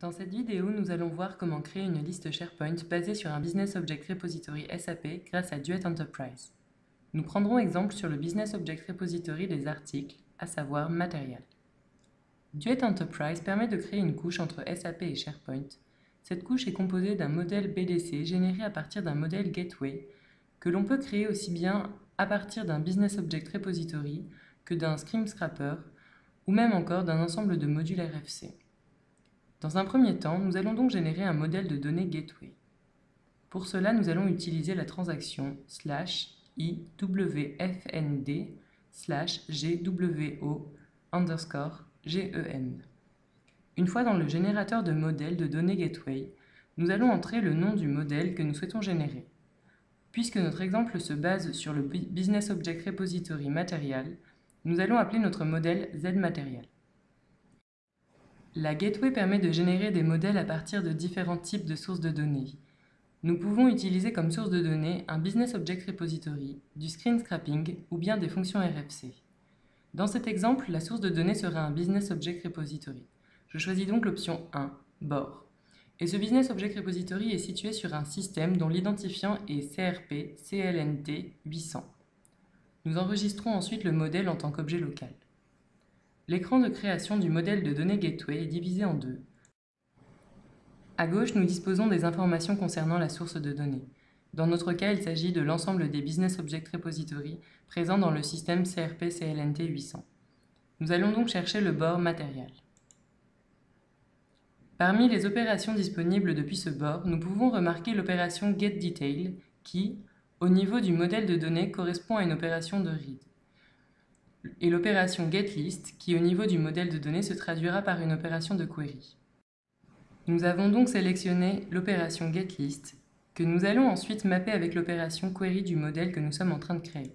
Dans cette vidéo, nous allons voir comment créer une liste SharePoint basée sur un Business Object Repository SAP grâce à Duet Enterprise. Nous prendrons exemple sur le Business Object Repository des articles, à savoir Matériel. Duet Enterprise permet de créer une couche entre SAP et SharePoint. Cette couche est composée d'un modèle BDC généré à partir d'un modèle Gateway que l'on peut créer aussi bien à partir d'un Business Object Repository que d'un Screen Scraper ou même encore d'un ensemble de modules RFC. Dans un premier temps, nous allons donc générer un modèle de données Gateway. Pour cela, nous allons utiliser la transaction /iwfnd/gwo_gen. Une fois dans le générateur de modèle de données Gateway, nous allons entrer le nom du modèle que nous souhaitons générer. Puisque notre exemple se base sur le Business Object Repository Material, nous allons appeler notre modèle ZMaterial. La Gateway permet de générer des modèles à partir de différents types de sources de données. Nous pouvons utiliser comme source de données un Business Object Repository, du screen scrapping ou bien des fonctions RFC. Dans cet exemple, la source de données sera un Business Object Repository. Je choisis donc l'option 1, BOR. Et ce Business Object Repository est situé sur un système dont l'identifiant est CRP CLNT 800. Nous enregistrons ensuite le modèle en tant qu'objet local. L'écran de création du modèle de données Gateway est divisé en deux. À gauche, nous disposons des informations concernant la source de données. Dans notre cas, il s'agit de l'ensemble des Business Object Repository présents dans le système CRP CLNT 800. Nous allons donc chercher le BOR Matériel. Parmi les opérations disponibles depuis ce BOR, nous pouvons remarquer l'opération getDetail qui, au niveau du modèle de données, correspond à une opération de read, et l'opération getList qui, au niveau du modèle de données, se traduira par une opération de query. Nous avons donc sélectionné l'opération getList, que nous allons ensuite mapper avec l'opération query du modèle que nous sommes en train de créer.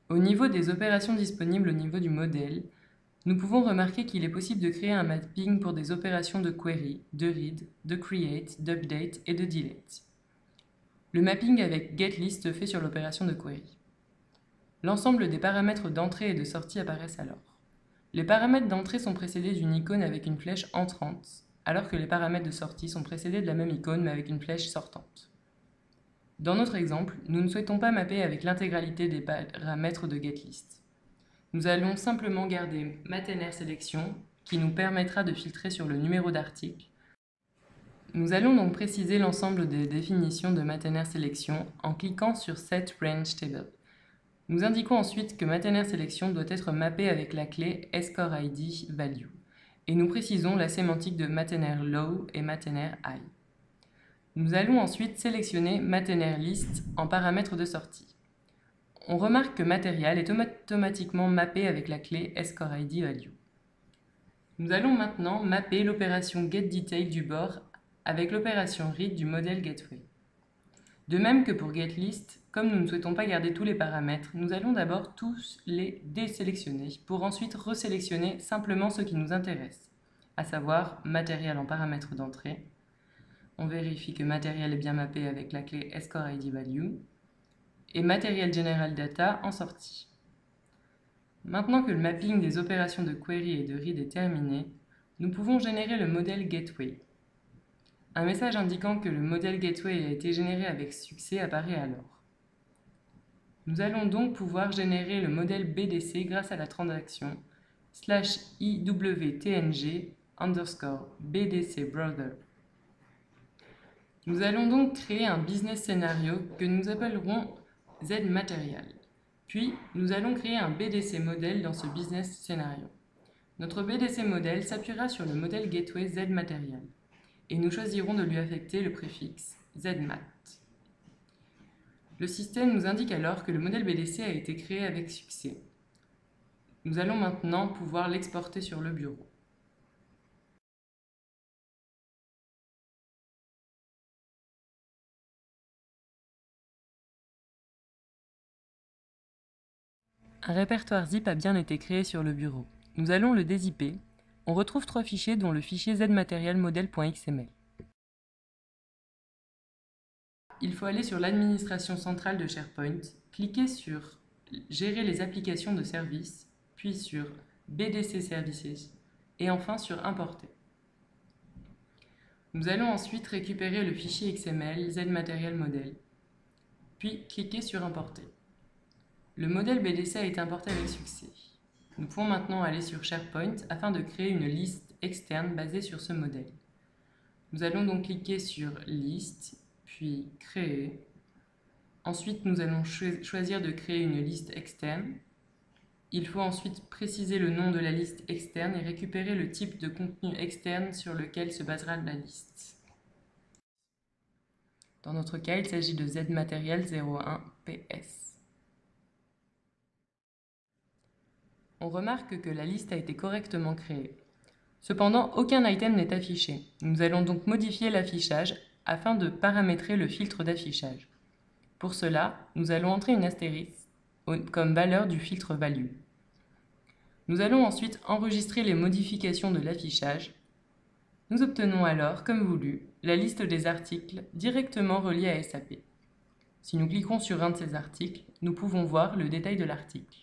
Au niveau des opérations disponibles au niveau du modèle, nous pouvons remarquer qu'il est possible de créer un mapping pour des opérations de query, de read, de create, d'update et de delete. Le mapping avec getList se fait sur l'opération de query. L'ensemble des paramètres d'entrée et de sortie apparaissent alors. Les paramètres d'entrée sont précédés d'une icône avec une flèche entrante, alors que les paramètres de sortie sont précédés de la même icône mais avec une flèche sortante. Dans notre exemple, nous ne souhaitons pas mapper avec l'intégralité des paramètres de getList. Nous allons simplement garder MateNRSelection, qui nous permettra de filtrer sur le numéro d'article. Nous allons donc préciser l'ensemble des définitions de MateNRSelection en cliquant sur Set Range Table. Nous indiquons ensuite que MateNRSelection doit être mappée avec la clé scoreID value et nous précisons la sémantique de MateNRLow et MateNRHigh. Nous allons ensuite sélectionner MateNRList en paramètre de sortie. On remarque que Matériel est automatiquement mappé avec la clé scoreID value. Nous allons maintenant mapper l'opération getDetail du BOR avec l'opération read du modèle Gateway. De même que pour getList, comme nous ne souhaitons pas garder tous les paramètres, nous allons d'abord tous les désélectionner pour ensuite resélectionner simplement ceux qui nous intéressent, à savoir matériel en paramètres d'entrée. On vérifie que matériel est bien mappé avec la clé scoreIDValue et matériel general data en sortie. Maintenant que le mapping des opérations de query et de read est terminé, nous pouvons générer le modèle Gateway. Un message indiquant que le modèle Gateway a été généré avec succès apparaît alors. Nous allons donc pouvoir générer le modèle BDC grâce à la transaction /iwtng_BDCBrother. Nous allons donc créer un business scénario que nous appellerons ZMaterial. Puis, nous allons créer un BDC modèle dans ce business scénario. Notre BDC modèle s'appuiera sur le modèle Gateway ZMaterial et nous choisirons de lui affecter le préfixe ZMat. Le système nous indique alors que le modèle BDC a été créé avec succès. Nous allons maintenant pouvoir l'exporter sur le bureau. Un répertoire zip a bien été créé sur le bureau. Nous allons le dézipper. On retrouve 3 fichiers dont le fichier zmaterialmodel.xml. Il faut aller sur l'administration centrale de SharePoint, cliquer sur Gérer les applications de services, puis sur BDC Services et enfin sur Importer. Nous allons ensuite récupérer le fichier XML ZMaterialModel, puis cliquer sur Importer. Le modèle BDC a été importé avec succès. Nous pouvons maintenant aller sur SharePoint afin de créer une liste externe basée sur ce modèle. Nous allons donc cliquer sur Liste, puis Créer. Ensuite, nous allons choisir de créer une liste externe. Il faut ensuite préciser le nom de la liste externe et récupérer le type de contenu externe sur lequel se basera la liste. Dans notre cas, il s'agit de ZMaterial01PS. On remarque que la liste a été correctement créée. Cependant, aucun item n'est affiché. Nous allons donc modifier l'affichage afin de paramétrer le filtre d'affichage. Pour cela, nous allons entrer une astérisque comme valeur du filtre value. Nous allons ensuite enregistrer les modifications de l'affichage. Nous obtenons alors, comme voulu, la liste des articles directement reliés à SAP. Si nous cliquons sur un de ces articles, nous pouvons voir le détail de l'article.